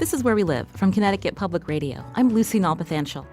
This is Where We Live from Connecticut Public Radio. I'm Lucy Nalpathanchel.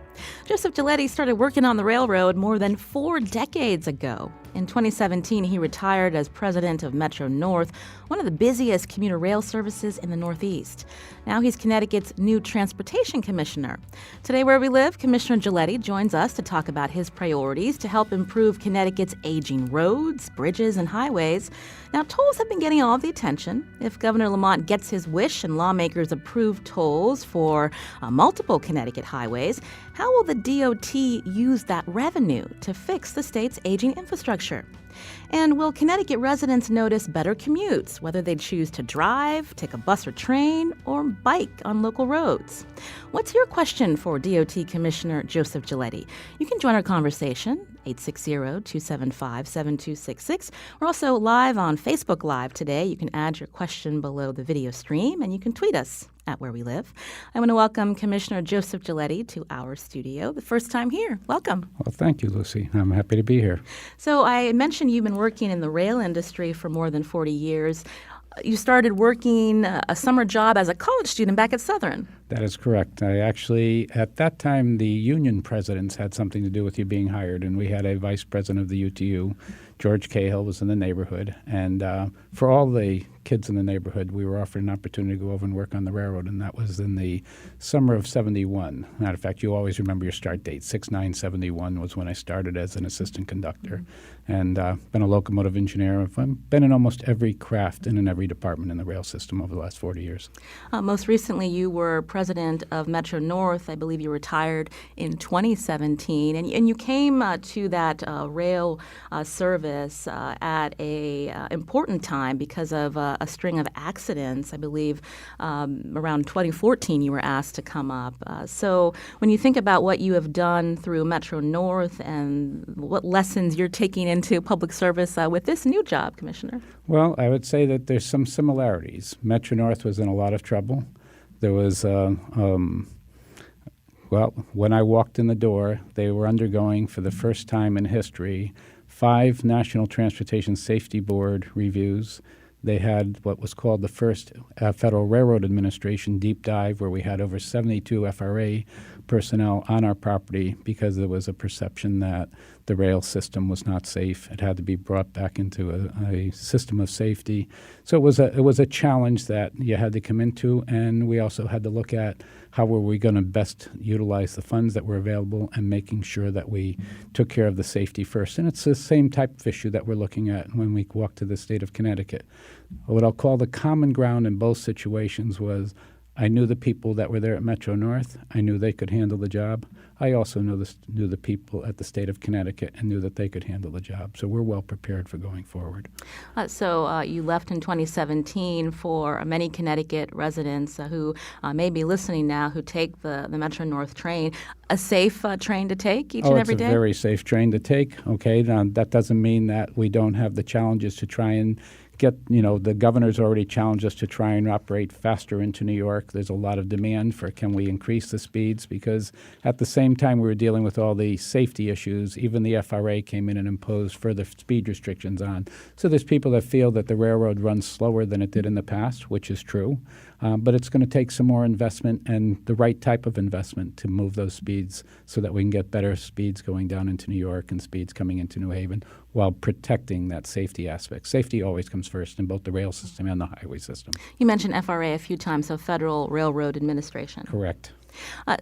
Joseph Giulietti started working on the railroad more than 4 decades ago. In 2017, he retired as president of Metro North, one of the busiest commuter rail services in the Northeast. Now he's Connecticut's new transportation commissioner. Today, Where We Live, Commissioner Giulietti joins us to talk about his priorities to help improve Connecticut's aging roads, bridges, and highways. Now, tolls have been getting all of the attention. If Governor Lamont gets his wish and lawmakers approve tolls for multiple Connecticut highways, how will the DOT use that revenue to fix the state's aging infrastructure? And will Connecticut residents notice better commutes, whether they choose to drive, take a bus or train, or bike on local roads? What's your question for DOT Commissioner Joseph Giulietti? You can join our conversation, 860-275-7266. We're also live on Facebook Live today. You can add your question below the video stream, and you can tweet us at Where We Live. I want to welcome Commissioner Joseph Giulietti to our studio. The first time here. Welcome. Well, thank you, Lucy. I'm happy to be here. So I mentioned you've been working in the rail industry for more than 40 years. You started working a summer job as a college student back at Southern. That is correct. I actually, at that time, the union presidents had something to do with you being hired, and we had a vice president of the UTU. George Cahill was in the neighborhood, and for all the kids in the neighborhood, we were offered an opportunity to go over and work on the railroad, and that was in the summer of 71. Matter of fact, you always remember your start date. 6/9/71 was when I started as an assistant conductor, and been a locomotive engineer. I've been in almost every craft and in every department in the rail system over the last 40 years. Most recently, you were president of Metro North. I believe you retired in 2017, and you came to that rail service at a important time because of a string of accidents. I believe around 2014 you were asked to come up. So when you think about what you have done through Metro North and what lessons you're taking into public service with this new job, Commissioner? Well, I would say that there's some similarities. Metro North was in a lot of trouble. There was when I walked in the door, they were undergoing for the first time in history 5 National Transportation Safety Board reviews. They had what was called the first Federal Railroad Administration deep dive, where we had over 72 FRA personnel on our property because there was a perception that the rail system was not safe. It had to be brought back into a system of safety. So it was a challenge that you had to come into, and we also had to look at how were we going to best utilize the funds that were available and making sure that we took care of the safety first. And it's the same type of issue that we're looking at when we walk to the state of Connecticut. What I'll call the common ground in both situations was I knew the people that were there at Metro North. I knew they could handle the job. I also knew the people at the state of Connecticut and knew that they could handle the job. So we're well prepared for going forward. So you left in 2017. For many Connecticut residents who may be listening now who take the Metro North train, a safe train to take each and every day? It's a very safe train to take. Okay, now that doesn't mean that we don't have the challenges to try and the governor's already challenged us to try and operate faster into New York. There's a lot of demand for can we increase the speeds, because at the same time we were dealing with all the safety issues, even the FRA came in and imposed further speed restrictions on. So there's people that feel that the railroad runs slower than it did in the past, which is true. But it's going to take some more investment and the right type of investment to move those speeds so that we can get better speeds going down into New York and speeds coming into New Haven while protecting that safety aspect. Safety always comes first in both the rail system and the highway system. You mentioned FRA a few times, so Federal Railroad Administration. Correct.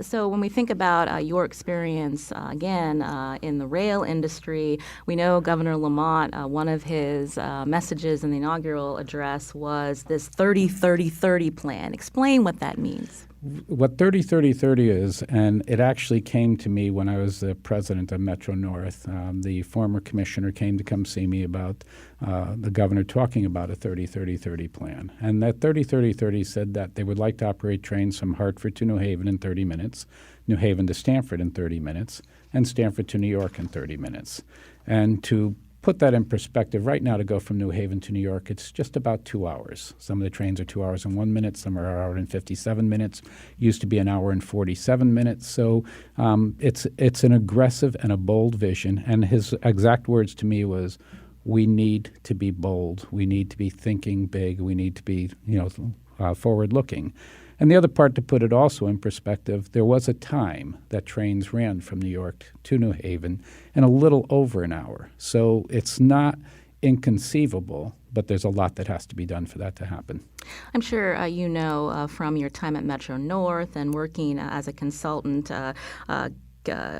So when we think about your experience, again, in the rail industry, we know Governor Lamont, one of his messages in the inaugural address was this 30-30-30 plan. Explain what that means. What 30-30-30 is, and it actually came to me when I was the president of Metro North. The former commissioner came to come see me about the governor talking about a 30-30-30 plan. And that 30-30-30 said that they would like to operate trains from Hartford to New Haven in 30 minutes, New Haven to Stamford in 30 minutes, and Stamford to New York in 30 minutes. And to put that in perspective, right now to go from New Haven to New York, it's just about 2 hours. Some of the trains are 2 hours and 1 minute, some are an hour and 57 minutes. Used to be an hour and 47 minutes. So it's an aggressive and a bold vision. And his exact words to me was, we need to be bold. We need to be thinking big. We need to be, forward-looking. And the other part, to put it also in perspective, there was a time that trains ran from New York to New Haven in a little over an hour. So it's not inconceivable, but there's a lot that has to be done for that to happen. I'm sure you know from your time at Metro North and working as a consultant,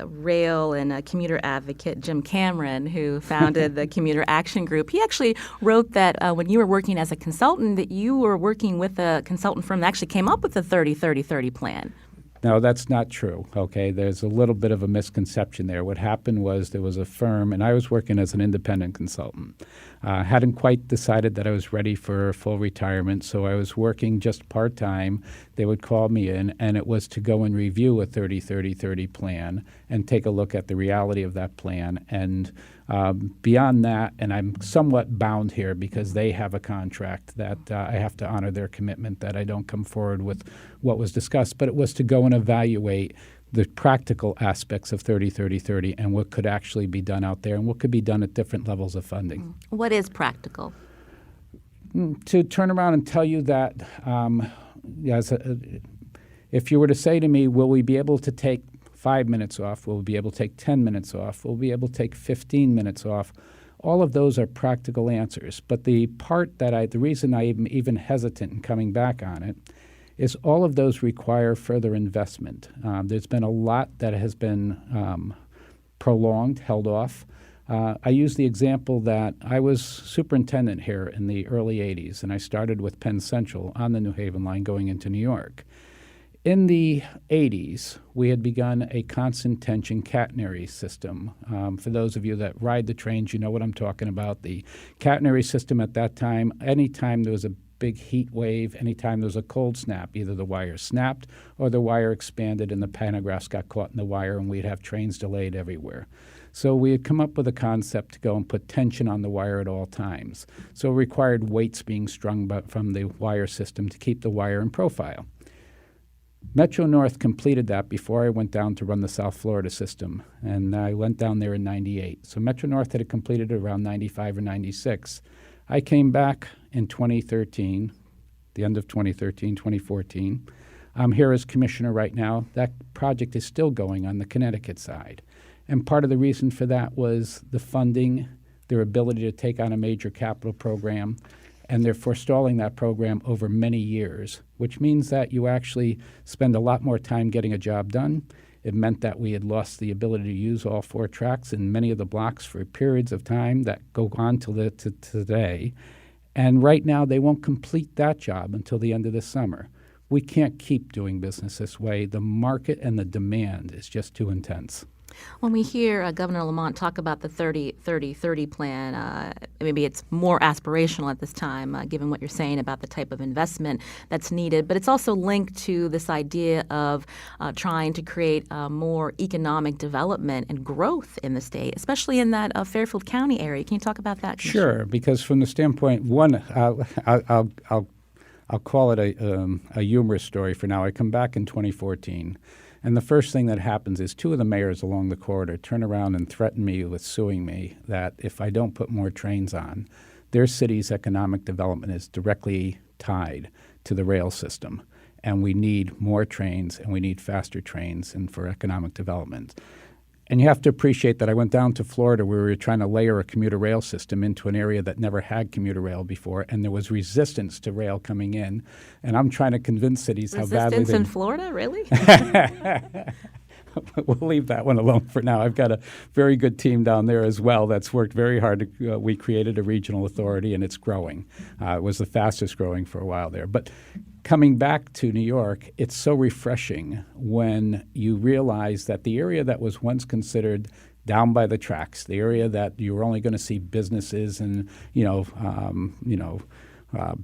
rail and commuter advocate Jim Cameron, who founded the Commuter Action Group. He actually wrote that when you were working as a consultant, that you were working with a consultant firm that actually came up with the 30-30-30 plan. No, that's not true, okay? There's a little bit of a misconception there. What happened was there was a firm, and I was working as an independent consultant. Hadn't quite decided that I was ready for full retirement, so I was working just part-time. They would call me in, and it was to go and review a 30-30-30 plan and take a look at the reality of that plan. And beyond that, and I'm somewhat bound here because they have a contract that I have to honor their commitment that I don't come forward with what was discussed, but it was to go and evaluate the practical aspects of 30-30-30 and what could actually be done out there and what could be done at different levels of funding. What is practical? To turn around and tell you that if you were to say to me, will we be able to take 5 minutes off? Will we be able to take 10 minutes off? Will we be able to take 15 minutes off? All of those are practical answers. But the part that the reason I am even hesitant in coming back on it is all of those require further investment. There's been a lot that has been prolonged, held off. I use the example that I was superintendent here in the early 80s, and I started with Penn Central on the New Haven line going into New York. In the 80s, we had begun a constant tension catenary system. For those of you that ride the trains, you know what I'm talking about. The catenary system at that time, anytime there was a big heat wave, anytime there was a cold snap, either the wire snapped or the wire expanded and the pantographs got caught in the wire, and we'd have trains delayed everywhere. So we had come up with a concept to go and put tension on the wire at all times. So it required weights being strung from the wire system to keep the wire in profile. Metro North completed that before I went down to run the South Florida system, and I went down there in 98. So Metro North had completed it around 95 or 96. I came back in 2013, the end of 2013, 2014. I'm here as commissioner right now. That project is still going on the Connecticut side. And part of the reason for that was the funding, their ability to take on a major capital program, and they're forestalling that program over many years, which means that you actually spend a lot more time getting a job done. It meant that we had lost the ability to use all 4 tracks in many of the blocks for periods of time that go on to today. And right now, they won't complete that job until the end of the summer. We can't keep doing business this way. The market and the demand is just too intense. When we hear Governor Lamont talk about the 30-30-30 plan, maybe it's more aspirational at this time, given what you're saying about the type of investment that's needed, but it's also linked to this idea of trying to create more economic development and growth in the state, especially in that Fairfield County area. Can you talk about that, Commissioner? Sure, because from the standpoint, one, I'll call it a humorous story for now. I come back in 2014. And the first thing that happens is 2 of the mayors along the corridor turn around and threaten me with suing me that if I don't put more trains on, their city's economic development is directly tied to the rail system. And we need more trains and we need faster trains and for economic development. And you have to appreciate that I went down to Florida where we were trying to layer a commuter rail system into an area that never had commuter rail before, and there was resistance to rail coming in. And I'm trying to convince cities how badly Resistance in Florida, really? We'll leave that one alone for now. I've got a very good team down there as well that's worked very hard. We created a regional authority, and it's growing. It was the fastest growing for a while there. But coming back to New York, it's so refreshing when you realize that the area that was once considered down by the tracks, the area that you were only going to see businesses and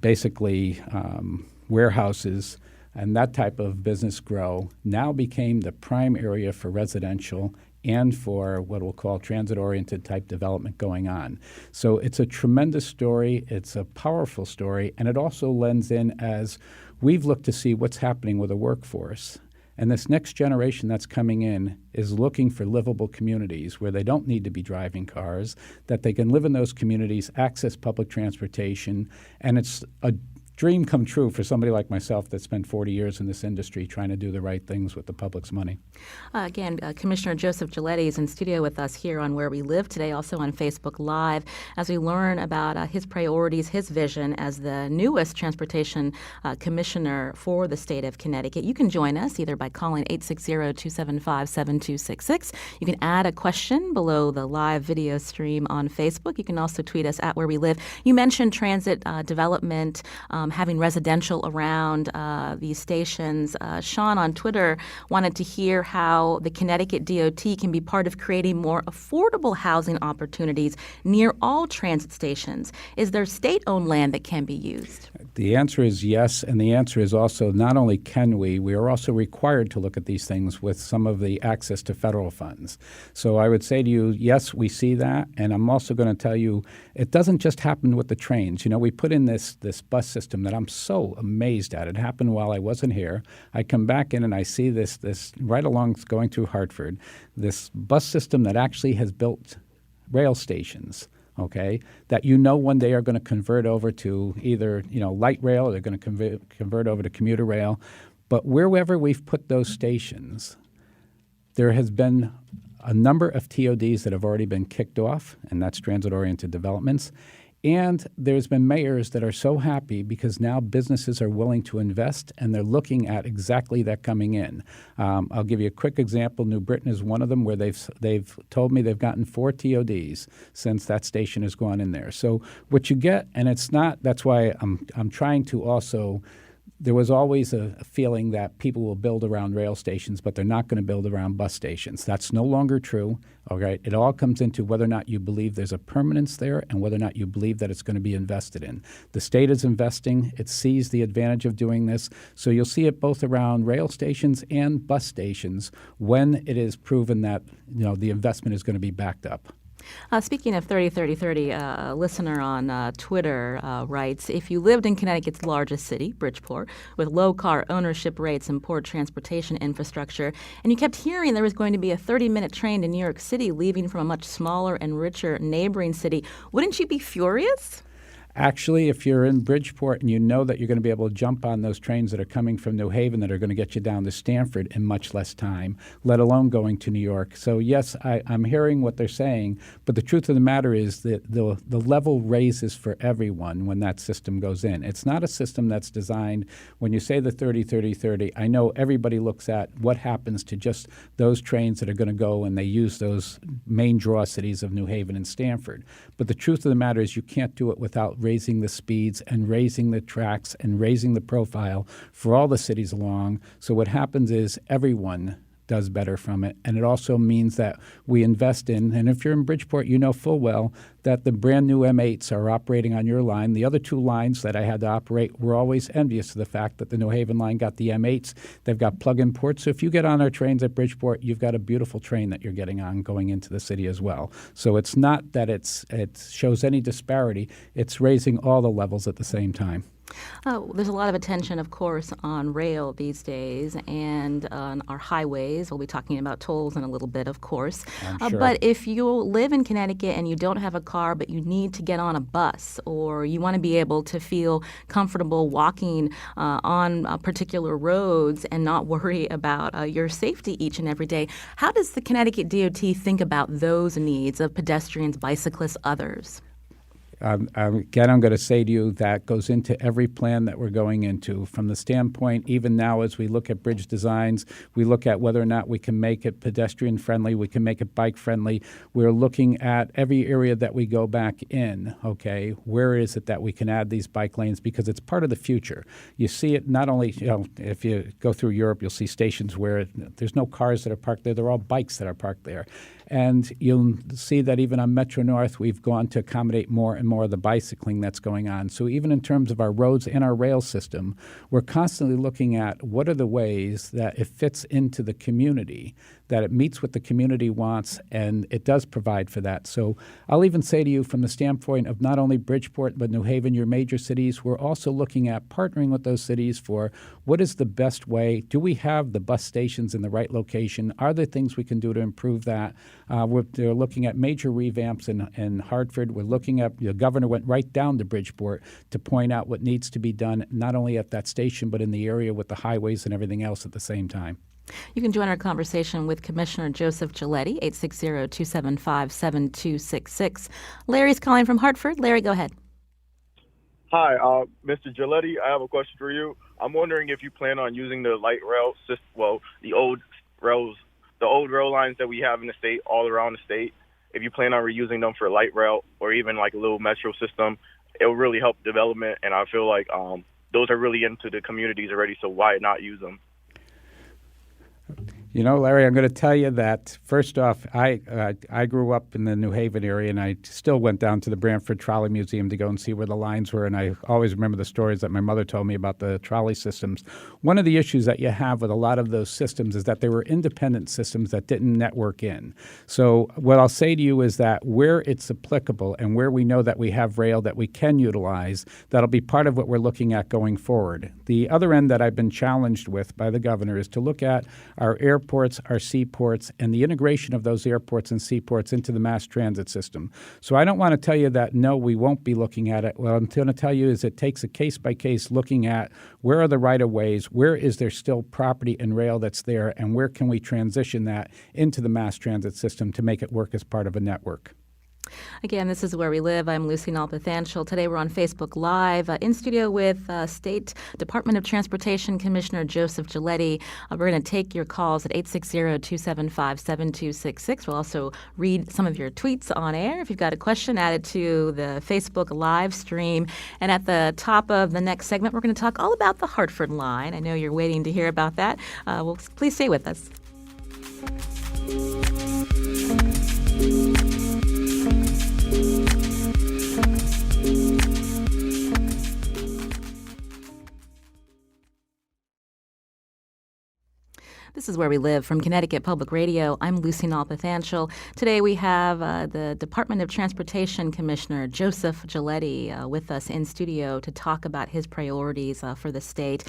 basically warehouses and that type of business grow, now became the prime area for residential and for what we'll call transit-oriented type development going on. So it's a tremendous story, it's a powerful story, and it also lends in as we've looked to see what's happening with the workforce. And this next generation that's coming in is looking for livable communities where they don't need to be driving cars, that they can live in those communities, access public transportation, and it's a dream come true for somebody like myself that spent 40 years in this industry trying to do the right things with the public's money. Again, Commissioner Joseph Giulietti is in studio with us here on Where We Live today, also on Facebook Live, as we learn about his priorities, his vision as the newest transportation commissioner for the state of Connecticut. You can join us either by calling 860-275-7266. You can add a question below the live video stream on Facebook. You can also tweet us at Where We Live. You mentioned transit development, having residential around these stations. Sean on Twitter wanted to hear how the Connecticut DOT can be part of creating more affordable housing opportunities near all transit stations. Is there state-owned land that can be used? The answer is yes, and the answer is also not only can we are also required to look at these things with some of the access to federal funds. So I would say to you, yes, we see that, and I'm also going to tell you it doesn't just happen with the trains. You know, we put in this bus system that I'm so amazed at. It happened while I wasn't here. I come back in and I see this right along going through Hartford, this bus system that actually has built rail stations, okay, that one day are going to convert over to either, light rail, or they're going to convert over to commuter rail. But wherever we've put those stations, there has been a number of TODs that have already been kicked off, and that's transit-oriented developments. And there's been mayors that are so happy because now businesses are willing to invest, and they're looking at exactly that coming in. I'll give you a quick example. New Britain is one of them where they've told me they've gotten 4 TODs since that station has gone in there. So what you get, and it's not, that's why I'm trying to also. There was always a feeling that people will build around rail stations, but they're not going to build around bus stations. That's no longer true. All right, it all comes into whether or not you believe there's a permanence there and whether or not you believe that it's going to be invested in. The state is investing. It sees the advantage of doing this. So you'll see it both around rail stations and bus stations when it is proven that the investment is going to be backed up. Speaking of 30-30-30, a listener on Twitter writes, if you lived in Connecticut's largest city, Bridgeport, with low car ownership rates and poor transportation infrastructure, and you kept hearing there was going to be a 30-minute train to New York City leaving from a much smaller and richer neighboring city, wouldn't you be furious? Actually, if you're in Bridgeport and you know that you're going to be able to jump on those trains that are coming from New Haven that are going to get you down to Stamford in much less time, let alone going to New York. So, yes, I'm hearing what they're saying, but the truth of the matter is that the level raises for everyone when that system goes in. It's not a system that's designed, when you say the 30-30-30, I know everybody looks at what happens to just those trains that are going to go and they use those main draw cities of New Haven and Stamford. But the truth of the matter is you can't do it without raising the speeds and raising the tracks and raising the profile for all the cities along. So what happens is everyone does better from it. And it also means that we invest in, and if you're in Bridgeport, you know full well that the brand new M8s are operating on your line. The other 2 lines that I had to operate were always envious of the fact that the New Haven line got the M8s. They've got plug-in ports. So if you get on our trains at Bridgeport, you've got a beautiful train that you're getting on going into the city as well. So it's not that it shows any disparity. It's raising all the levels at the same time. There's a lot of attention, of course, on rail these days and on our highways. We'll be talking about tolls in a little bit, of course. Sure. But if you live in Connecticut and you don't have a car but you need to get on a bus, or you want to be able to feel comfortable walking on particular roads and not worry about your safety each and every day, how does the Connecticut DOT think about those needs of pedestrians, bicyclists, others? Again, I'm going to say to you that goes into every plan that we're going into. From the standpoint, even now as we look at bridge designs, we look at whether or not we can make it pedestrian friendly, we can make it bike friendly. We're looking at every area that we go back in, okay, where is it that we can add these bike lanes, because it's part of the future. You see it not only, if you go through Europe, you'll see stations where there's no cars that are parked there, they're all bikes that are parked there. And you'll see that even on Metro North, we've gone to accommodate more and more of the bicycling that's going on. So even in terms of our roads and our rail system, we're constantly looking at what are the ways that it fits into the community that it meets what the community wants, and it does provide for that. So I'll even say to you, from the standpoint of not only Bridgeport but New Haven, your major cities, we're also looking at partnering with those cities for what is the best way. Do we have the bus stations in the right location? Are there things we can do to improve that? They're looking at major revamps in Hartford. We're looking at, the governor went right down to Bridgeport to point out what needs to be done, not only at that station, but in the area with the highways and everything else at the same time. You can join our conversation with Commissioner Joseph Giulietti, 860-275-7266. Larry's calling from Hartford. Larry, go ahead. Hi, Mr. Giulietti. I have a question for you. I'm wondering if you plan on using the light rail system, the old rail lines that we have in the state, all around the state. If you plan on reusing them for light rail or even like a little metro system, it will really help development. And I feel like those are really into the communities already, so why not use them? You know, Larry, I'm going to tell you that, first off, I grew up in the New Haven area, and I still went down to the Branford Trolley Museum to go and see where the lines were, and I always remember the stories that my mother told me about the trolley systems. One of the issues that you have with a lot of those systems is that they were independent systems that didn't network in. So what I'll say to you is that where it's applicable and where we know that we have rail that we can utilize, that'll be part of what we're looking at going forward. The other end that I've been challenged with by the governor is to look at our airports, our seaports, and the integration of those airports and seaports into the mass transit system. So I don't want to tell you that, no, we won't be looking at it. What I'm going to tell you is it takes a case-by-case looking at where are the right-of-ways, where is there still property and rail that's there, and where can we transition that into the mass transit system to make it work as part of a network. Again, this is Where We Live. I'm Lucy Nalpathanchel. Today we're on Facebook Live in studio with State Department of Transportation Commissioner Joseph Giulietti. We're going to take your calls at 860-275-7266. We'll also read some of your tweets on air. If you've got a question, add it to the Facebook Live stream. And at the top of the next segment, we're going to talk all about the Hartford Line. I know you're waiting to hear about that. Please stay with us. This is Where We Live from Connecticut Public Radio. I'm Lucy Nalpathanchel. Today we have the Department of Transportation Commissioner Joseph Giulietti with us in studio to talk about his priorities for the state.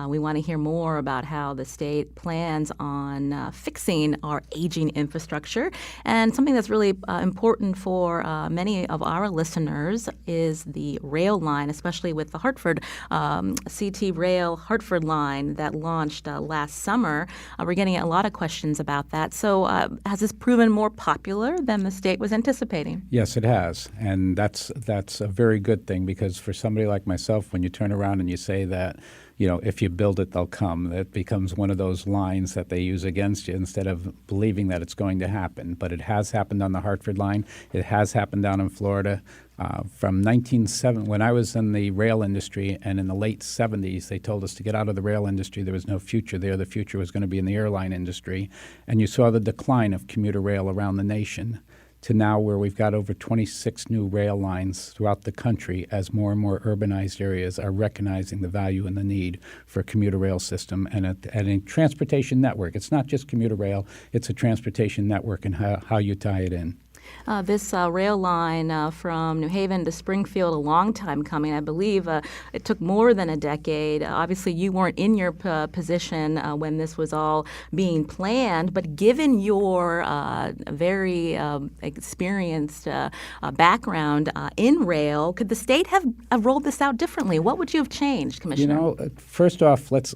We want to hear more about how the state plans on fixing our aging infrastructure. And something that's really important for many of our listeners is the rail line, especially with the Hartford CT Rail Hartford Line that launched last summer. We're getting a lot of questions about that. So has this proven more popular than the state was anticipating? Yes, it has. And that's a very good thing, because for somebody like myself, when you turn around and you say that, you know, if you build it, they'll come, that becomes one of those lines that they use against you instead of believing that it's going to happen. But it has happened on the Hartford Line. It has happened down in Florida. From 1970, when I was in the rail industry, and in the late 70s, they told us to get out of the rail industry. There was no future there. The future was going to be in the airline industry. And you saw the decline of commuter rail around the nation, to now where we've got over 26 new rail lines throughout the country as more and more urbanized areas are recognizing the value and the need for a commuter rail system and a transportation network. It's not just commuter rail, it's a transportation network and how you tie it in. This rail line from New Haven to Springfield, a long time coming. I believe it took more than a decade. Obviously, you weren't in your position when this was all being planned, but given your very experienced background in rail, could the state have rolled this out differently? What would you have changed, Commissioner? You know, first off, let's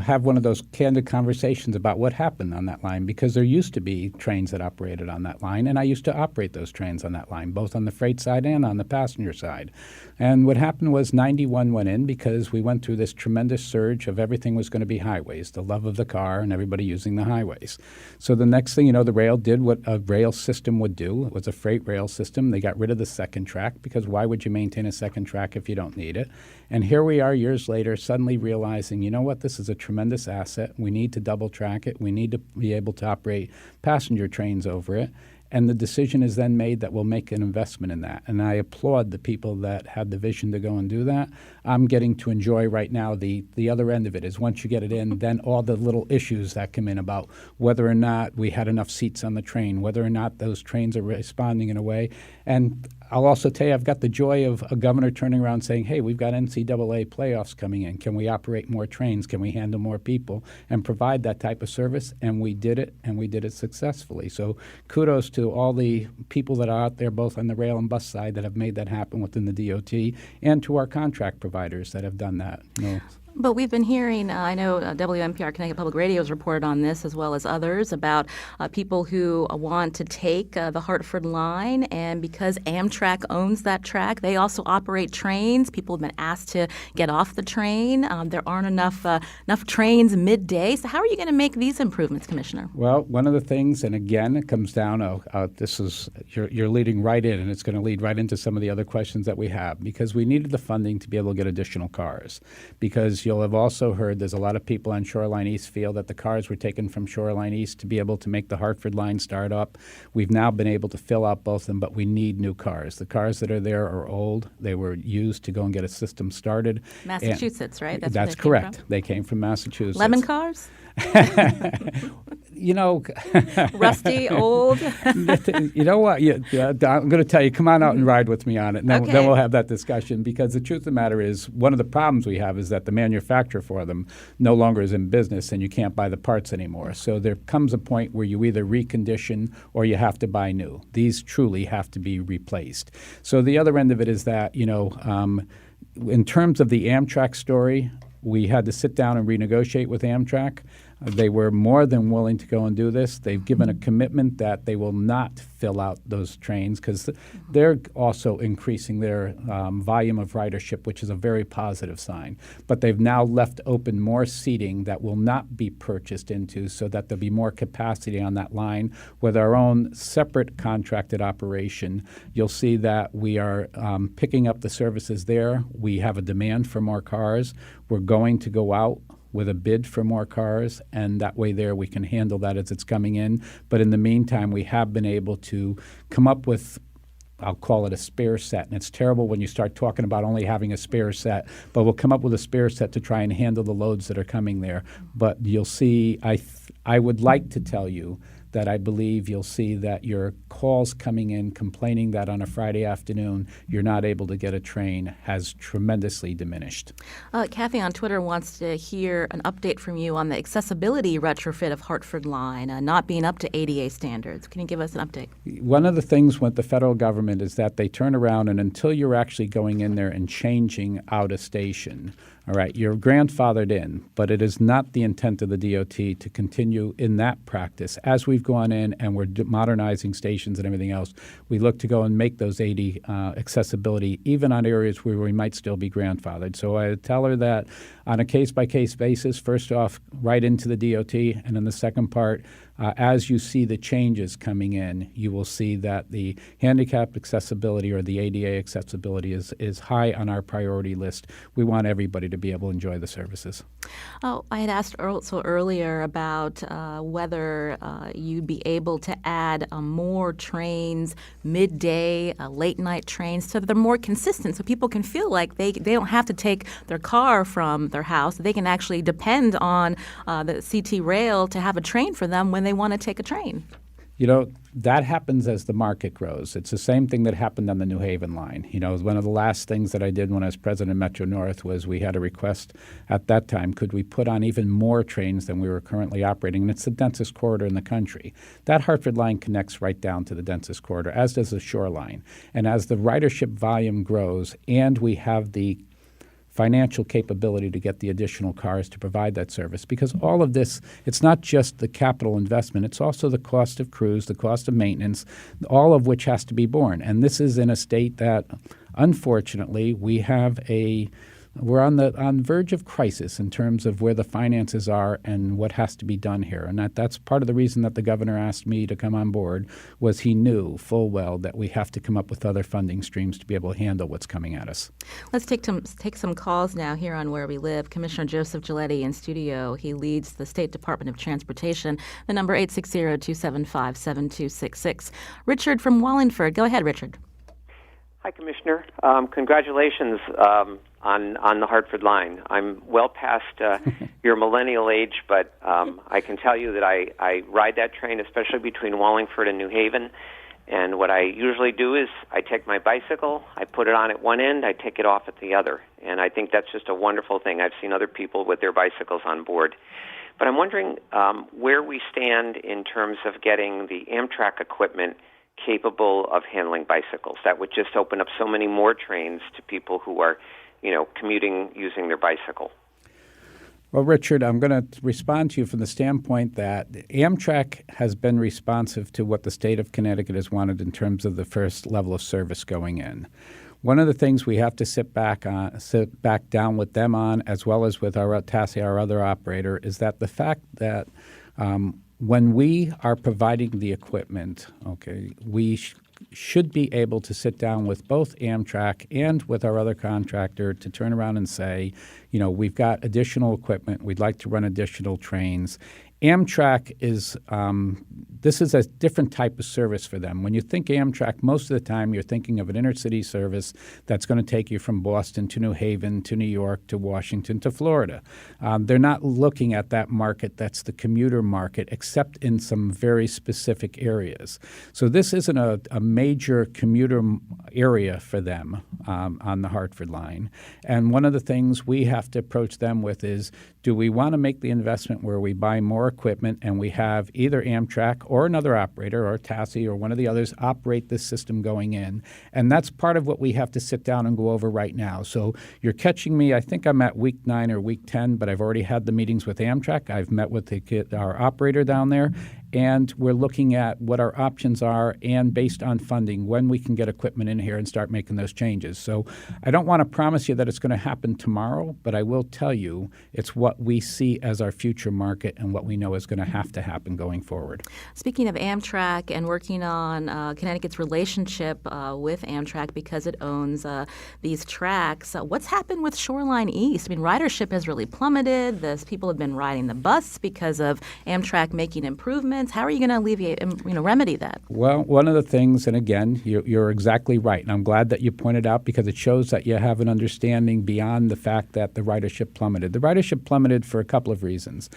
have one of those candid conversations about what happened on that line, because there used to be trains that operated on that line, and I used to operate those trains on that line, both on the freight side and on the passenger side. And what happened was 91 went in because we went through this tremendous surge of everything was going to be highways, the love of the car and everybody using the highways. So the next thing you know, the rail did what a rail system would do. It was a freight rail system. They got rid of the second track, because why would you maintain a second track if you don't need it? And here we are years later, suddenly realizing, you know what, this is a tremendous asset. We need to double track it. We need to be able to operate passenger trains over it. and the decision is then made that we'll make an investment in that. And I applaud the people that had the vision to go and do that. I'm getting to enjoy right now the other end of it is once you get it in, then all the little issues that come in about whether or not we had enough seats on the train, whether or not those trains are responding in a way. And I'll also tell you, I've got the joy of a governor turning around saying, hey, we've got NCAA playoffs coming in. Can we operate more trains? Can we handle more people and provide that type of service? And we did it, and we did it successfully. So kudos to all the people that are out there, both on the rail and bus side, that have made that happen within the DOT, and to our contract providers that have done that. But we've been hearing, I know WNPR Connecticut Public Radio has reported on this as well as others about people who want to take the Hartford Line, and because Amtrak owns that track, they also operate trains. People have been asked to get off the train. There aren't enough trains midday. So how are you going to make these improvements, Commissioner? Well, one of the things, and again, it comes down, you're leading right in, and it's going to lead right into some of the other questions that we have, because we needed the funding to be able to get additional cars. Because you'll have also heard there's a lot of people on Shoreline East feel that the cars were taken from Shoreline East to be able to make the Hartford Line start up. We've now been able to fill out both of them, but we need new cars. The cars that are there are old. They were used to go and get a system started. Massachusetts, right? That's correct. They came from Massachusetts. Lemon cars? Rusty, old. You know what? I'm going to tell you, come on out and ride with me on it, and then we'll have that discussion. Because the truth of the matter is, one of the problems we have is that the manufacturer for them no longer is in business, and you can't buy the parts anymore. So there comes a point where you either recondition or you have to buy new. These truly have to be replaced. So the other end of it is that, in terms of the Amtrak story, we had to sit down and renegotiate with Amtrak. They were more than willing to go and do this. They've given a commitment that they will not fill out those trains because they're also increasing their volume of ridership, which is a very positive sign. But they've now left open more seating that will not be purchased into so that there'll be more capacity on that line. With our own separate contracted operation, you'll see that we are picking up the services there. We have a demand for more cars. We're going to go out with a bid for more cars, and that way there we can handle that as it's coming in. But in the meantime, we have been able to come up with, I'll call it a spare set. And it's terrible when you start talking about only having a spare set, but we'll come up with a spare set to try and handle the loads that are coming there. But you'll see, I would like to tell you that I believe you'll see that your calls coming in complaining that on a Friday afternoon you're not able to get a train has tremendously diminished. Kathy on Twitter wants to hear an update from you on the accessibility retrofit of Hartford Line not being up to ADA standards. Can you give us an update? One of the things with the federal government is that they turn around, and until you're actually going in there and changing out a station, all right, you're grandfathered in, but it is not the intent of the DOT to continue in that practice. As we've gone in and we're modernizing stations and everything else, we look to go and make those 80 accessibility, even on areas where we might still be grandfathered. So I tell her that on a case-by-case basis, first off, right into the DOT, and then the second part, as you see the changes coming in, you will see that the handicap accessibility or the ADA accessibility is high on our priority list. We want everybody to be able to enjoy the services. Oh, I had asked also earlier about whether you'd be able to add more trains, midday, late night trains, so that they're more consistent, so people can feel like they don't have to take their car from their house. They can actually depend on the CT rail to have a train for them when they want to take a train. You know, that happens as the market grows. It's the same thing that happened on the New Haven line. You know, one of the last things that I did when I was president of Metro North was we had a request at that time, could we put on even more trains than we were currently operating? And it's the densest corridor in the country. That Hartford Line connects right down to the densest corridor, as does the Shoreline. And as the ridership volume grows and we have the financial capability to get the additional cars to provide that service. Because all of this, it's not just the capital investment, it's also the cost of crews, the cost of maintenance, all of which has to be borne. And this is in a state that, unfortunately, we have a we're on the verge of crisis in terms of where the finances are and what has to be done here. And that's part of the reason that the governor asked me to come on board, was he knew full well that we have to come up with other funding streams to be able to handle what's coming at us. Let's take some calls now here on Where We Live. Commissioner Joseph Giulietti in studio. He leads the State Department of Transportation. The number 860-275-7266. Richard from Wallingford. Go ahead, Richard. Hi, Commissioner. Congratulations on the Hartford Line. I'm well past your millennial age, but I can tell you that I ride that train, especially between Wallingford and New Haven. And what I usually do is I take my bicycle, I put it on at one end, I take it off at the other. And I think that's just a wonderful thing. I've seen other people with their bicycles on board. But I'm wondering where we stand in terms of getting the Amtrak equipment capable of handling bicycles. That would just open up so many more trains to people who are, commuting using their bicycle. Well, Richard, I'm going to respond to you from the standpoint that Amtrak has been responsive to what the state of Connecticut has wanted in terms of the first level of service going in. One of the things we have to sit back down with them on, as well as with our TASI, our other operator, is that the fact that when we are providing the equipment, we should be able to sit down with both Amtrak and with our other contractor to turn around and say, we've got additional equipment, we'd like to run additional trains. Amtrak is this is a different type of service for them. When you think Amtrak, most of the time you're thinking of an intercity service that's going to take you from Boston to New Haven to New York to Washington to Florida. They're not looking at that market that's the commuter market, except in some very specific areas. So this isn't a major commuter area for them on the Hartford Line. And one of the things we have to approach them with is, do we want to make the investment where we buy more equipment and we have either Amtrak or another operator or TASI or one of the others operate this system going in? And that's part of what we have to sit down and go over right now. So you're catching me, I think I'm at week 9 or week 10, but I've already had the meetings with Amtrak. I've met with our operator down there. And we're looking at what our options are and based on funding, when we can get equipment in here and start making those changes. So I don't want to promise you that it's going to happen tomorrow, but I will tell you it's what we see as our future market and what we know is going to have to happen going forward. Speaking of Amtrak and working on Connecticut's relationship with Amtrak because it owns these tracks, what's happened with Shoreline East? I mean, ridership has really plummeted. People have been riding the bus because of Amtrak making improvements. How are you going to alleviate, remedy that? Well, one of the things, and again, you're exactly right, and I'm glad that you pointed out because it shows that you have an understanding beyond the fact that the ridership plummeted. The ridership plummeted for a couple of reasons.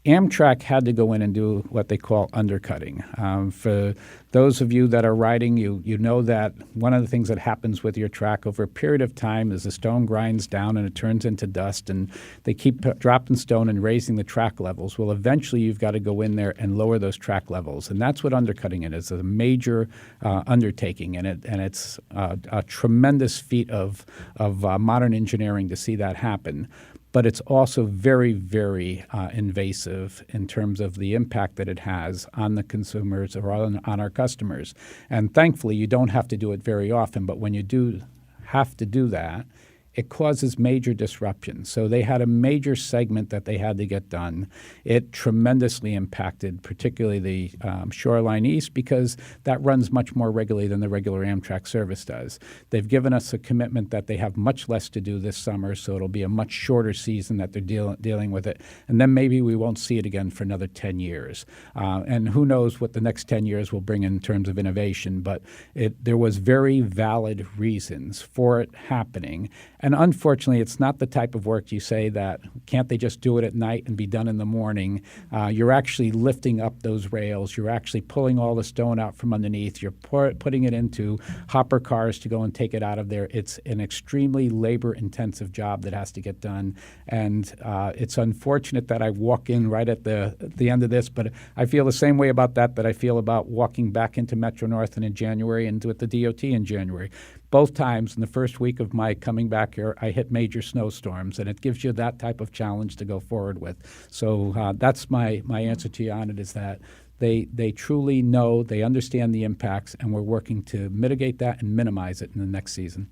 Amtrak had to go in and do what they call undercutting. For those of you that are riding, you know that one of the things that happens with your track over a period of time is the stone grinds down and it turns into dust, and they keep dropping stone and raising the track levels. Well, eventually you've got to go in there and lower those track levels, and that's what undercutting it is, a major undertaking, and it's a tremendous feat of modern engineering to see that happen. But it's also very, very invasive in terms of the impact that it has on the consumers or on our customers. And thankfully, you don't have to do it very often, but when you do have to do that, it causes major disruption. So they had a major segment that they had to get done. It tremendously impacted particularly the Shoreline East because that runs much more regularly than the regular Amtrak service does. They've given us a commitment that they have much less to do this summer, so it'll be a much shorter season that they're dealing with it. And then maybe we won't see it again for another 10 years. And who knows what the next 10 years will bring in terms of innovation, but there was very valid reasons for it happening. And unfortunately, it's not the type of work you say that can't they just do it at night and be done in the morning. You're actually lifting up those rails. You're actually pulling all the stone out from underneath. You're putting it into hopper cars to go and take it out of there. It's an extremely labor-intensive job that has to get done. And it's unfortunate that I walk in right at the end of this, but I feel the same way about that I feel about walking back into Metro-North in January and with the DOT in January. Both times in the first week of my coming back here, I hit major snowstorms, and it gives you that type of challenge to go forward with. So that's my answer to you on it, is that they truly know, they understand the impacts, and we're working to mitigate that and minimize it in the next season.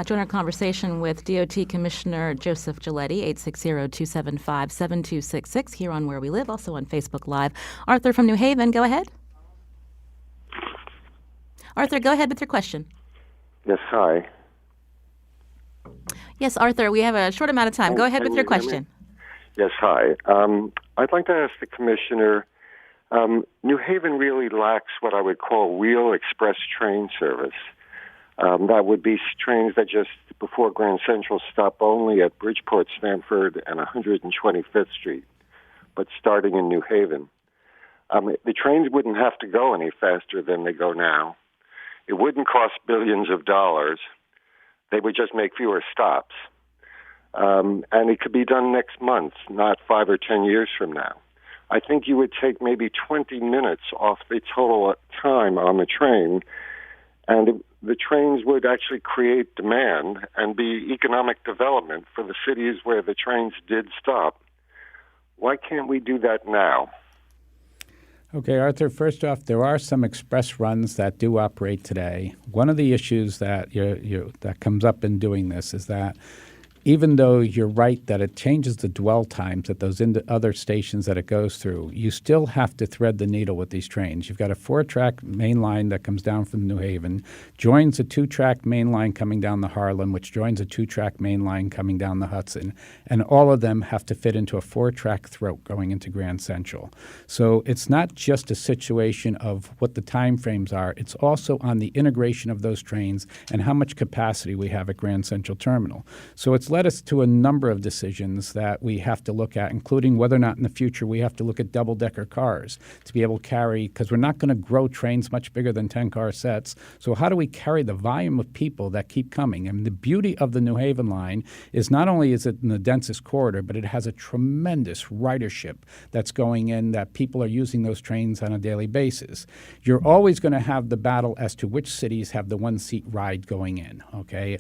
Join our conversation with DOT Commissioner Joseph Giulietti, 860-275-7266, here on Where We Live, also on Facebook Live. Arthur from New Haven, go ahead. Arthur, go ahead with your question. Yes, hi. Yes, Arthur, we have a short amount of time. Go ahead with your question. Yes, hi. I'd like to ask the Commissioner, New Haven really lacks what I would call real express train service. That would be trains that just before Grand Central stop only at Bridgeport, Stamford, and 125th Street, but starting in New Haven. The trains wouldn't have to go any faster than they go now. It wouldn't cost billions of dollars. They would just make fewer stops. And it could be done next month, not 5 or 10 years from now. I think you would take maybe 20 minutes off the total time on the train, and the trains would actually create demand and be economic development for the cities where the trains did stop. Why can't we do that now? Okay, Arthur, first off, there are some express runs that do operate today. One of the issues that that comes up in doing this is that even though you're right that it changes the dwell times at those other stations that it goes through, you still have to thread the needle with these trains. You've got a 4-track main line that comes down from New Haven, joins a 2-track main line coming down the Harlem, which joins a 2-track main line coming down the Hudson, and all of them have to fit into a 4-track throat going into Grand Central. So it's not just a situation of what the time frames are, it's also on the integration of those trains and how much capacity we have at Grand Central Terminal. So it's led us to a number of decisions that we have to look at, including whether or not in the future we have to look at double-decker cars to be able to carry, because we're not going to grow trains much bigger than 10-car sets. So how do we carry the volume of people that keep coming? And the beauty of the New Haven line is not only is it in the densest corridor, but it has a tremendous ridership that's going in, that people are using those trains on a daily basis. You're always going to have the battle as to which cities have the one-seat ride going in, okay?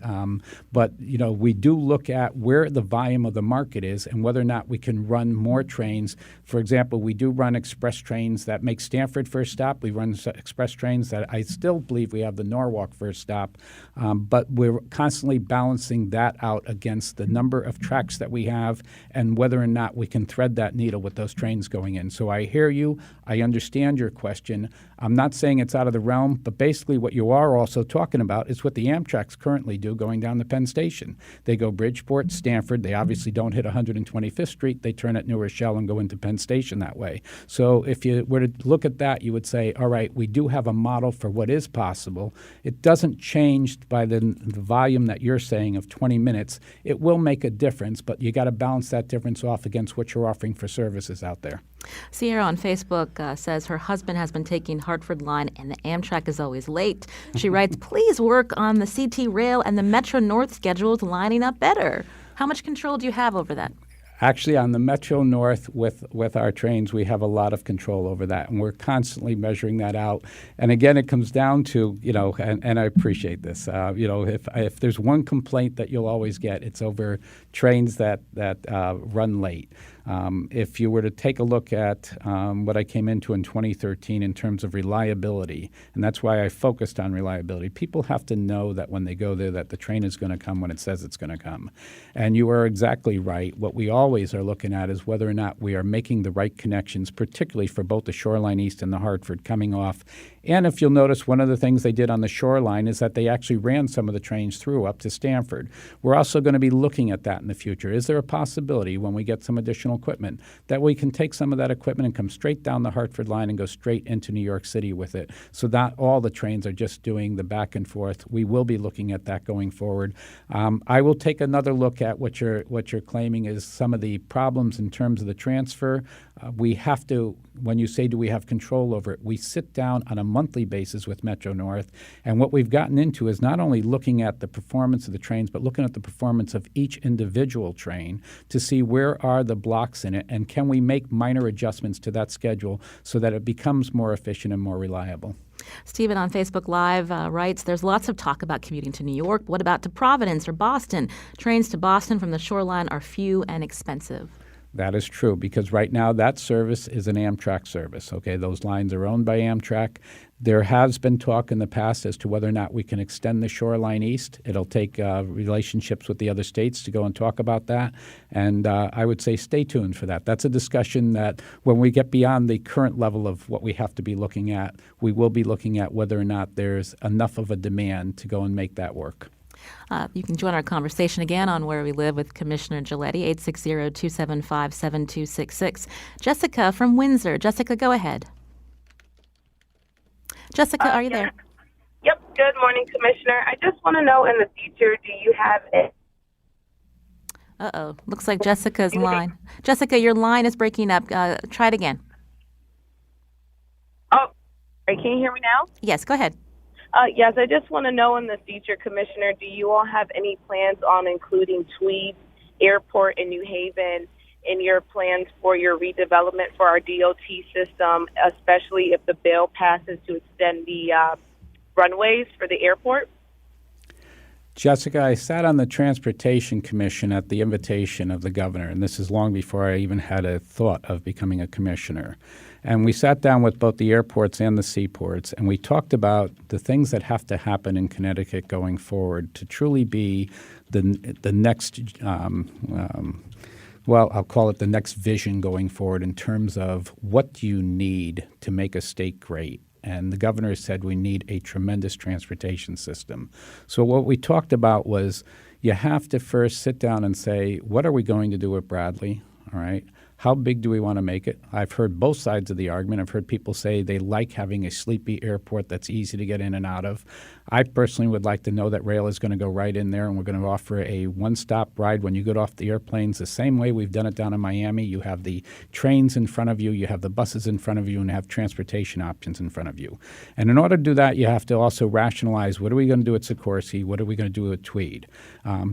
But, we do look at where the volume of the market is and whether or not we can run more trains. For example, we do run express trains that make Stamford first stop. We run express trains that I still believe we have the Norwalk first stop, but we're constantly balancing that out against the number of tracks that we have and whether or not we can thread that needle with those trains going in. So I hear you. I understand your question. I'm not saying it's out of the realm, but basically what you are also talking about is what the Amtrak's currently do going down to Penn Station. They go Bridgeport, Stamford. They obviously don't hit 125th Street. They turn at New Rochelle and go into Penn Station that way. So if you were to look at that, you would say, all right, we do have a model for what is possible. It doesn't change by the volume that you're saying of 20 minutes. It will make a difference, but you got to balance that difference off against what you're offering for services out there. Sierra on Facebook says her husband has been taking Hartford Line and the Amtrak is always late. She writes, please work on the CT Rail and the Metro North schedules lining up better. How much control do you have over that? Actually, on the Metro North with our trains, we have a lot of control over that, and we're constantly measuring that out. And again, it comes down to, and I appreciate this, if there's one complaint that you'll always get, it's over trains that run late. If you were to take a look at what I came into in 2013 in terms of reliability, and that's why I focused on reliability, people have to know that when they go there that the train is going to come when it says it's going to come. And you are exactly right. What we always are looking at is whether or not we are making the right connections, particularly for both the Shoreline East and the Hartford coming off. And if you'll notice, one of the things they did on the Shoreline is that they actually ran some of the trains through up to Stamford. We're also going to be looking at that in the future. Is there a possibility when we get some additional equipment that we can take some of that equipment and come straight down the Hartford Line and go straight into New York City with it, so that all the trains are just doing the back and forth? We will be looking at that going forward. I will take another look at what you're claiming is some of the problems in terms of the transfer. We have to, when you say do we have control over it, we sit down on a monthly basis with Metro North, and what we've gotten into is not only looking at the performance of the trains, but looking at the performance of each individual train to see where are the blocks in it, and can we make minor adjustments to that schedule so that it becomes more efficient and more reliable. Stephen on Facebook Live writes, there's lots of talk about commuting to New York. What about to Providence or Boston? Trains to Boston from the Shoreline are few and expensive. That is true, because right now that service is an Amtrak service. Okay, those lines are owned by Amtrak. There has been talk in the past as to whether or not we can extend the shoreline east. It'll take relationships with the other states to go and talk about that. And I would say stay tuned for that. That's a discussion that when we get beyond the current level of what we have to be looking at, we will be looking at whether or not there's enough of a demand to go and make that work. You can join our conversation again on Where We Live with Commissioner Giulietti, 860-275-7266. Jessica from Windsor. Jessica, go ahead. Jessica, are you there? Yep. Good morning, Commissioner. I just want to know in the future, do you have it? Uh-oh. Looks like Jessica's line. Jessica, your line is breaking up. Try it again. Oh, can you hear me now? Yes, go ahead. Yes, I just want to know in the future, Commissioner, do you all have any plans on including Tweed Airport in New Haven in your plans for your redevelopment for our DOT system, especially if the bill passes to extend the runways for the airport? Jessica, I sat on the Transportation Commission at the invitation of the governor, and this is long before I even had a thought of becoming a commissioner. And we sat down with both the airports and the seaports, and we talked about the things that have to happen in Connecticut going forward to truly be the next, I'll call it the next vision going forward in terms of what do you need to make a state great. And the governor said we need a tremendous transportation system. So what we talked about was you have to first sit down and say, what are we going to do with Bradley? All right. How big do we want to make it? I've heard both sides of the argument. I've heard people say they like having a sleepy airport that's easy to get in and out of. I personally would like to know that rail is going to go right in there, and we're going to offer a one-stop ride when you get off the airplanes the same way we've done it down in Miami. You have the trains in front of you, you have the buses in front of you, and have transportation options in front of you. And in order to do that, you have to also rationalize what are we going to do at Sikorsky, what are we going to do at Tweed.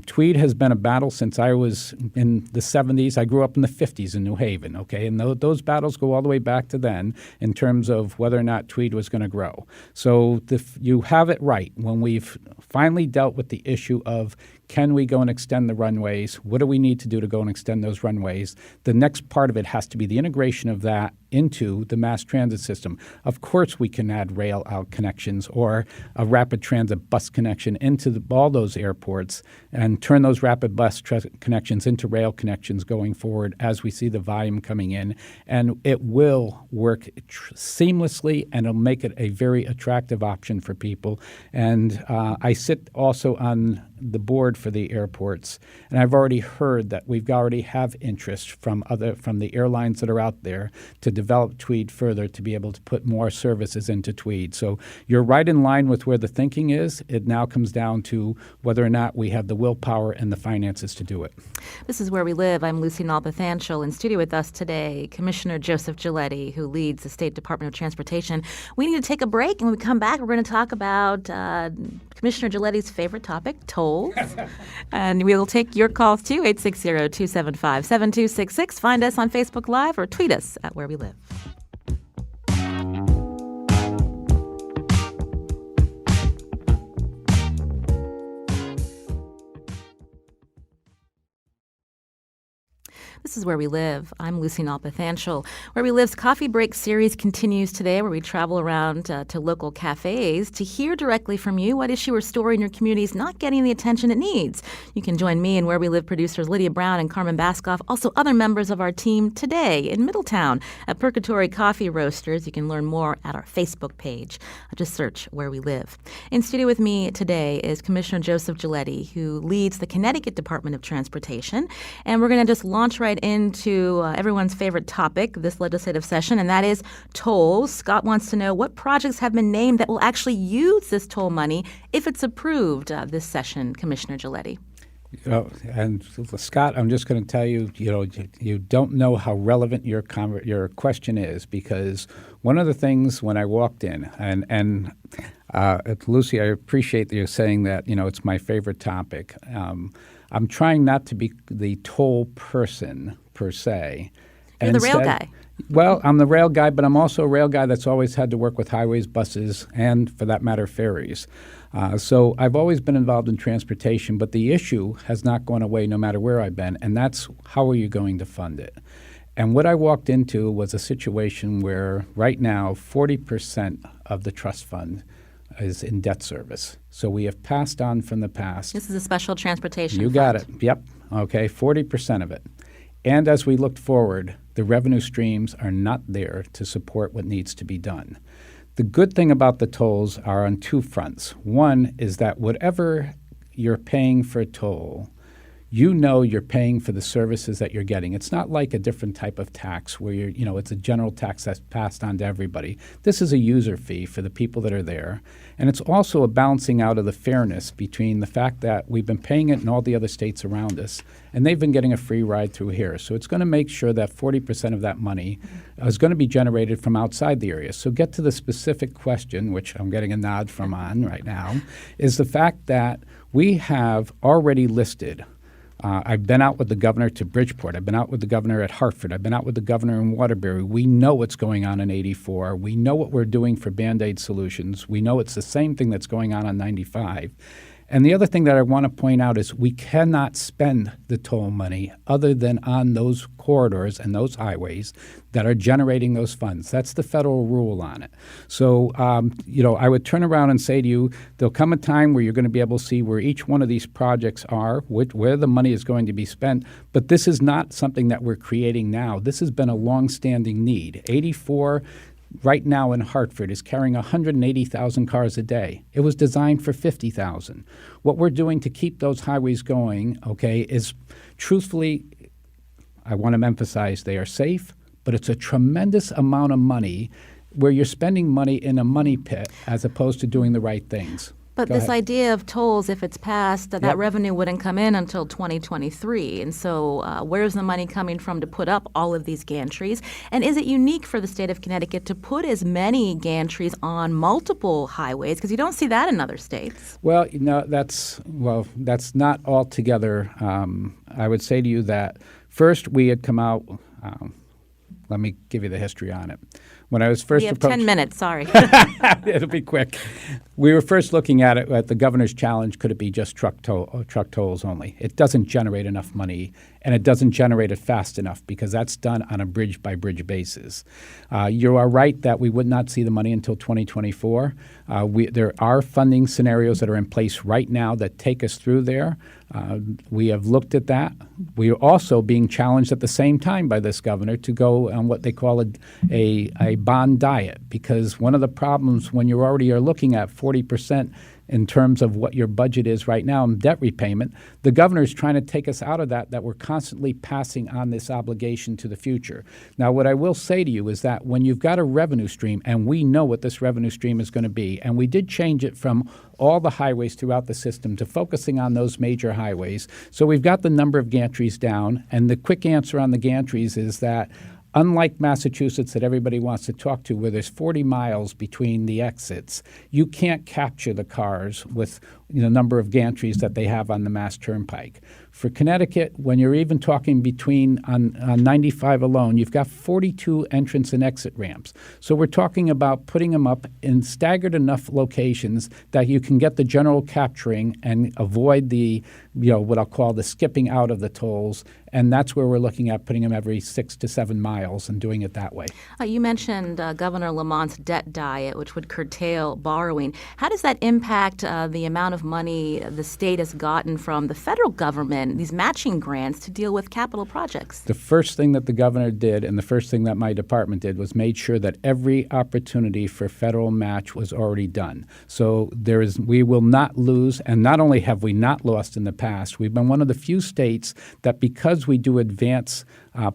Tweed has been a battle since I was in the 70s. I grew up in the 50s in New Haven, okay? And those battles go all the way back to then in terms of whether or not Tweed was going to grow. So you have it right. When we've finally dealt with the issue of can we go and extend the runways, what do we need to do to go and extend those runways, the next part of it has to be the integration of that into the mass transit system. Of course we can add rail out connections or a rapid transit bus connection into all those airports and turn those rapid bus connections into rail connections going forward as we see the volume coming in. And it will work seamlessly, and it'll make it a very attractive option for people. And I sit also on the board for the airports, and I've already heard that we've already have interest from the airlines that are out there to develop Tweed further to be able to put more services into Tweed. So you're right in line with where the thinking is. It now comes down to whether or not we have the willpower and the finances to do it. This is Where We Live. I'm Lucy Nalpathanchel. In studio with us today, Commissioner Joseph Giulietti, who leads the State Department of Transportation. We need to take a break, and when we come back, we're going to talk about Commissioner Giulietti's favorite topic, tolls. And we'll take your calls too, 860-275-7266. Find us on Facebook Live or tweet us at Where We Live. This is Where We Live. I'm Lucy Nalpathanchel. Where We Live's Coffee Break series continues today, where we travel around to local cafes to hear directly from you what issue or story in your community is not getting the attention it needs. You can join me and Where We Live producers Lydia Brown and Carmen Baskoff, also other members of our team today in Middletown at Purgatory Coffee Roasters. You can learn more at our Facebook page. Just search Where We Live. In studio with me today is Commissioner Joseph Giulietti, who leads the Connecticut Department of Transportation. And we're going to just launch right into everyone's favorite topic this legislative session, and that is tolls. Scott wants to know what projects have been named that will actually use this toll money if it's approved this session, Commissioner Giulietti. And Scott, I'm just going to tell you, you don't know how relevant your question is, because one of the things when I walked in, and Lucy, I appreciate that you're saying that, it's my favorite topic. I'm trying not to be the toll person per se, You're the rail guy. Well, I'm the rail guy, but I'm also a rail guy that's always had to work with highways, buses, and, for that matter, ferries. So I've always been involved in transportation, but the issue has not gone away no matter where I've been, and that's how are you going to fund it? And what I walked into was a situation where right now 40% of the trust fund is in debt service. So we have passed on from the past. This is a special transportation You fund. got it. Yep. Okay, 40% of it. And as we looked forward, the revenue streams are not there to support what needs to be done. The good thing about the tolls are on two fronts. One is that whatever you're paying for a toll, you know you're paying for the services that you're getting. It's not like a different type of tax where it's a general tax that's passed on to everybody. This is a user fee for the people that are there. And it's also a balancing out of the fairness between the fact that we've been paying it in all the other states around us, and they've been getting a free ride through here. So it's going to make sure that 40% of that money is going to be generated from outside the area. So get to the specific question, which I'm getting a nod from on right now, is the fact that we have already listed I've been out with the governor to Bridgeport. I've been out with the governor at Hartford. I've been out with the governor in Waterbury. We know what's going on in 84. We know what we're doing for Band-Aid solutions. We know it's the same thing that's going on 95. And the other thing that I want to point out is we cannot spend the toll money other than on those corridors and those highways that are generating those funds. That's the federal rule on it. So, I would turn around and say to you, there'll come a time where you're going to be able to see where each one of these projects are, where the money is going to be spent. But this is not something that we're creating now. This has been a longstanding need. 84 right now in Hartford is carrying 180,000 cars a day. It was designed for 50,000. What we're doing to keep those highways going, is truthfully, I want to emphasize they are safe, but it's a tremendous amount of money where you're spending money in a money pit as opposed to doing the right things. But Go this ahead. idea of tolls, if it's passed, that Yep. revenue wouldn't come in until 2023. And so where's the money coming from to put up all of these gantries? And is it unique for the state of Connecticut to put as many gantries on multiple highways? Because you don't see that in other states. Well, that's not altogether. I would say to you that first we had come out. Let me give you the history on it. When I was first We have approached, 10 minutes, sorry. It'll be quick. We were first looking at it at the governor's challenge. Could it be just truck tolls only? It doesn't generate enough money, and it doesn't generate it fast enough because that's done on a bridge-by-bridge basis. You are right that we would not see the money until 2024. There are funding scenarios that are in place right now that take us through there. We have looked at that. We are also being challenged at the same time by this governor to go on what they call a bond diet, because one of the problems when you already are looking at 40% in terms of what your budget is right now in debt repayment, the governor is trying to take us out of that we're constantly passing on this obligation to the future. Now, what I will say to you is that when you've got a revenue stream, and we know what this revenue stream is going to be, and we did change it from all the highways throughout the system to focusing on those major highways. So we've got the number of gantries down, and the quick answer on the gantries is that unlike Massachusetts that everybody wants to talk to, where there's 40 miles between the exits, you can't capture the cars with the number of gantries that they have on the Mass Turnpike. For Connecticut, when you're even talking between on 95 alone, you've got 42 entrance and exit ramps. So we're talking about putting them up in staggered enough locations that you can get the general capturing and avoid the, what I'll call the skipping out of the tolls. And that's where we're looking at putting them every 6 to 7 miles and doing it that way. You mentioned Governor Lamont's debt diet, which would curtail borrowing. How does that impact the amount of money the state has gotten from the federal government, these matching grants, to deal with capital projects? The first thing that the governor did and the first thing that my department did was made sure that every opportunity for federal match was already done. So we will not lose, and not only have we not lost in the past, we've been one of the few states that because we do advance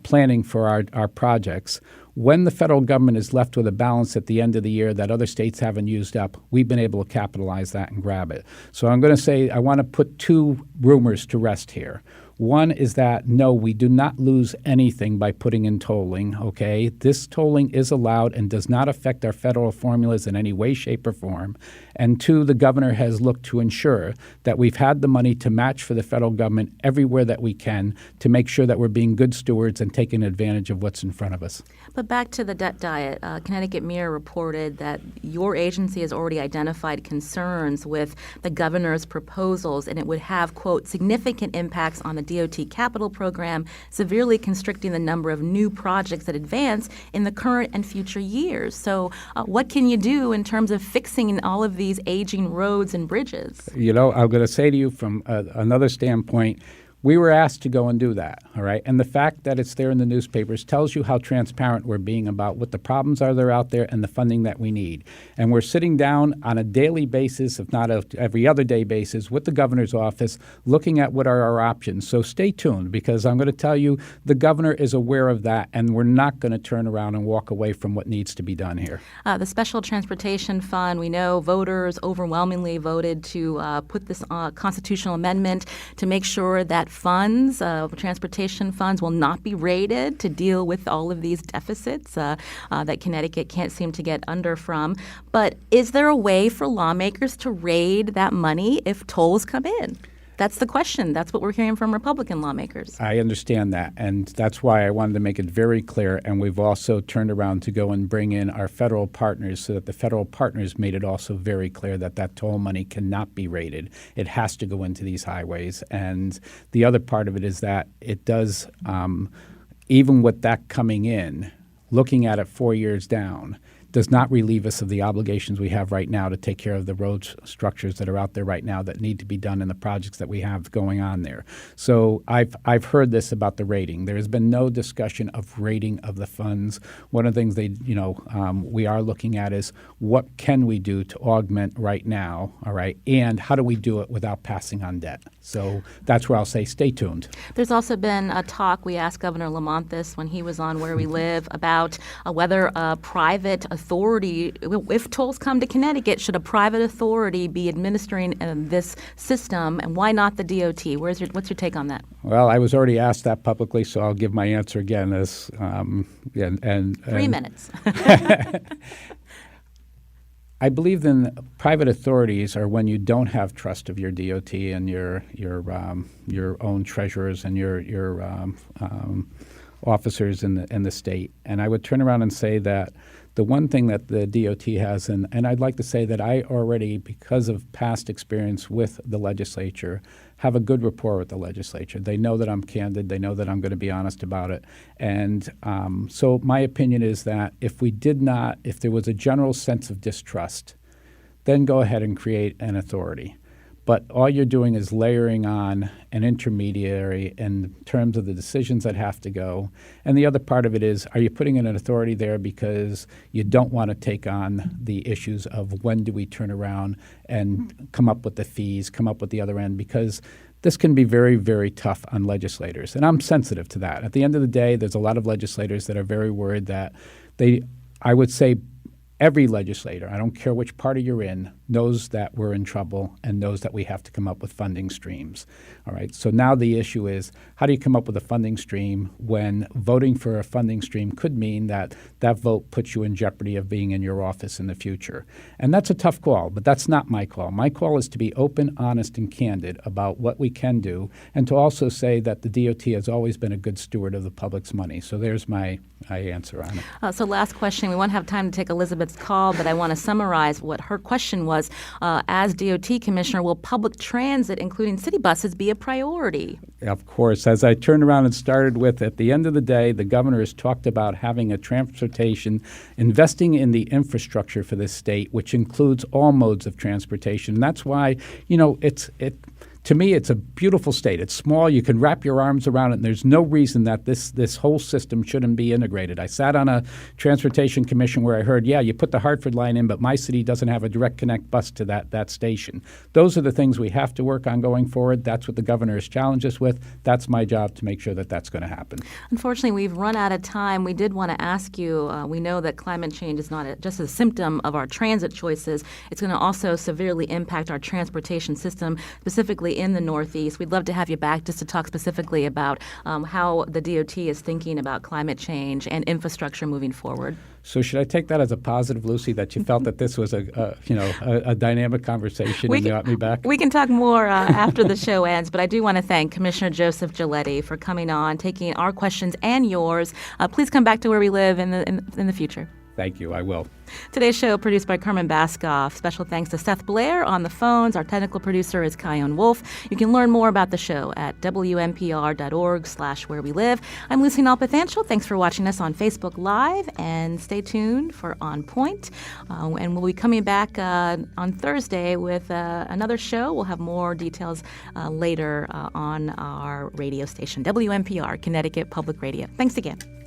planning for our projects, when the federal government is left with a balance at the end of the year that other states haven't used up, we've been able to capitalize that and grab it. So I'm going to say I want to put two rumors to rest here. One is that, no, we do not lose anything by putting in tolling, okay? This tolling is allowed and does not affect our federal formulas in any way, shape, or form. And two, the governor has looked to ensure that we've had the money to match for the federal government everywhere that we can to make sure that we're being good stewards and taking advantage of what's in front of us. But back to the debt diet, Connecticut Mirror reported that your agency has already identified concerns with the governor's proposals, and it would have, quote, significant impacts on the DOT capital program, severely constricting the number of new projects that advance in the current and future years. So what can you do in terms of fixing all of these aging roads and bridges? You know, I'm going to say to you from another standpoint, we were asked to go and do that, all right? And the fact that it's there in the newspapers tells you how transparent we're being about what the problems are that are out there and the funding that we need. And we're sitting down on a daily basis, if not every other day basis, with the governor's office, looking at what are our options. So stay tuned, because I'm going to tell you the governor is aware of that, and we're not going to turn around and walk away from what needs to be done here. The Special Transportation Fund, we know voters overwhelmingly voted to put this constitutional amendment to make sure that funds, transportation funds, will not be raided to deal with all of these deficits that Connecticut can't seem to get under from. But is there a way for lawmakers to raid that money if tolls come in? That's the question. That's what we're hearing from Republican lawmakers. I understand that, and that's why I wanted to make it very clear, and we've also turned around to go and bring in our federal partners so that the federal partners made it also very clear that that toll money cannot be raided. It has to go into these highways. And the other part of it is that it does, even with that coming in, looking at it 4 years down, does not relieve us of the obligations we have right now to take care of the road structures that are out there right now that need to be done in the projects that we have going on there. So I've heard this about the rating. There has been no discussion of rating of the funds. One of the things we are looking at is what can we do to augment right now, all right, and how do we do it without passing on debt? So that's where I'll say stay tuned. There's also been a talk, we asked Governor Lamont this when he was on Where We Live, about whether a private authority, if tolls come to Connecticut, should a private authority be administering this system, and why not the DOT? What's your take on that? Well, I was already asked that publicly, so I'll give my answer again. 3 minutes. I believe in private authorities are when you don't have trust of your DOT and your own treasurers and your officers in the state. And I would turn around and say that the one thing that the DOT has, and I'd like to say that I already, because of past experience with the legislature, have a good rapport with the legislature. They know that I'm candid. They know that I'm going to be honest about it. And so my opinion is that if there was a general sense of distrust, then go ahead and create an authority. But all you're doing is layering on an intermediary in terms of the decisions that have to go. And the other part of it is, are you putting in an authority there because you don't want to take on the issues of when do we turn around and come up with the fees, come up with the other end? Because this can be very, very tough on legislators. And I'm sensitive to that. At the end of the day, there's a lot of legislators that are very worried that I would say, every legislator, I don't care which party you're in, knows that we're in trouble and knows that we have to come up with funding streams. All right. So now the issue is, how do you come up with a funding stream when voting for a funding stream could mean that that vote puts you in jeopardy of being in your office in the future? And that's a tough call, but that's not my call. My call is to be open, honest, and candid about what we can do, and to also say that the DOT has always been a good steward of the public's money. So there's my answer on it. So last question. We won't have time to take Elizabeth's call, but I want to summarize what her question was. As DOT Commissioner, will public transit, including city buses, be a priority? Of course. As I turned around and started with, at the end of the day, the governor has talked about having a transportation, investing in the infrastructure for this state, which includes all modes of transportation. And that's why, to me, it's a beautiful state. It's small. You can wrap your arms around it, and there's no reason that this whole system shouldn't be integrated. I sat on a transportation commission where I heard, you put the Hartford Line in, but my city doesn't have a direct connect bus to that station. Those are the things we have to work on going forward. That's what the governor has challenged us with. That's my job to make sure that that's going to happen. Unfortunately, we've run out of time. We did want to ask you, we know that climate change is not just a symptom of our transit choices. It's going to also severely impact our transportation system, specifically particularly in the Northeast. We'd love to have you back just to talk specifically about how the DOT is thinking about climate change and infrastructure moving forward. So should I take that as a positive, Lucy, that you felt that this was a dynamic conversation and you got me back? We can talk more after the show ends, but I do want to thank Commissioner Joseph Giulietti for coming on, taking our questions and yours. Please come back to Where We Live in the future. Thank you. I will. Today's show produced by Carmen Baskoff. Special thanks to Seth Blair on the phones. Our technical producer is Kyone Wolf. You can learn more about the show at WNPR.org/wherewelive. I'm Lucy Nalpathanchel. Thanks for watching us on Facebook Live, and stay tuned for On Point. And we'll be coming back on Thursday with another show. We'll have more details later on our radio station, WNPR, Connecticut Public Radio. Thanks again.